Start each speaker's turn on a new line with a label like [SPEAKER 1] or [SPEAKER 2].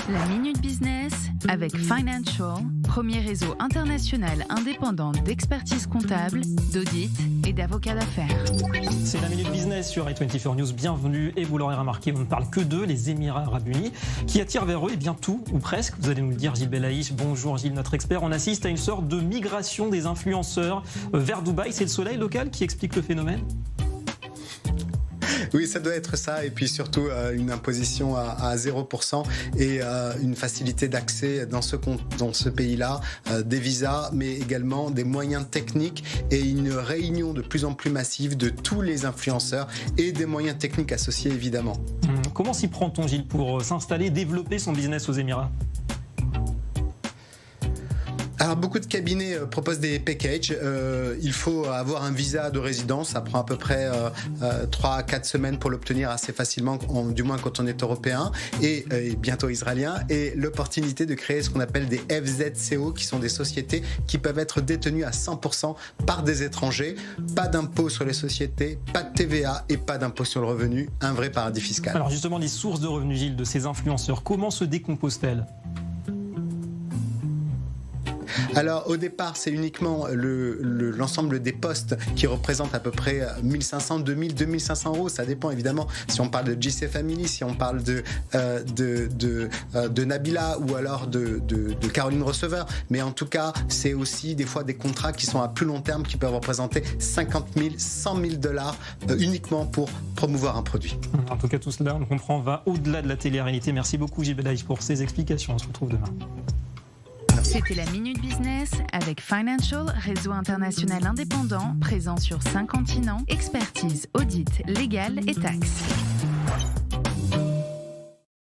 [SPEAKER 1] La Minute Business avec Financial, premier réseau international indépendant d'expertise comptable, d'audit et d'avocats d'affaires.
[SPEAKER 2] C'est la Minute Business sur i24 News. Bienvenue, et vous l'aurez remarqué, on ne parle que d'eux, les Émirats Arabes Unis, qui attirent vers eux tout ou presque. Vous allez nous le dire, Gilles Belaïch. Bonjour Gilles, notre expert. On assiste à une sorte de migration des influenceurs vers Dubaï. C'est le soleil local qui explique le phénomène ?
[SPEAKER 3] Oui, ça doit être ça, et puis surtout une imposition à 0% et une facilité d'accès dans ce pays-là, des visas, mais également des moyens techniques et une réunion de plus en plus massive de tous les influenceurs et des moyens techniques associés évidemment.
[SPEAKER 2] Comment s'y prend-on, Gilles, pour s'installer, développer son business aux Émirats ?
[SPEAKER 3] Alors beaucoup de cabinets proposent des packages. Il faut avoir un visa de résidence. Ça prend à peu près 3 à 4 semaines pour l'obtenir assez facilement, du moins quand on est européen et bientôt israélien. Et l'opportunité de créer ce qu'on appelle des FZCO, qui sont des sociétés qui peuvent être détenues à 100% par des étrangers. Pas d'impôt sur les sociétés, pas de TVA et pas d'impôt sur le revenu. Un vrai paradis fiscal.
[SPEAKER 2] Alors justement, les sources de revenus, Gilles, de ces influenceurs, comment se décomposent-elles ?
[SPEAKER 3] Alors au départ, c'est uniquement l'ensemble des postes qui représentent à peu près 1500, 2000, 2500 euros. Ça dépend évidemment si on parle de JC Family, si on parle de Nabila ou alors de Caroline Receveur. Mais en tout cas, c'est aussi des fois des contrats qui sont à plus long terme qui peuvent représenter 50 000, 100 000 dollars uniquement pour promouvoir un produit.
[SPEAKER 2] En tout cas, tout cela, on comprend, va au-delà de la télé-réalité. Merci beaucoup Gilles Belaïch pour ces explications. On se retrouve demain.
[SPEAKER 1] C'était la Minute Business avec Financial, réseau international indépendant, présent sur 5 continents, expertise, audit, légal et taxes.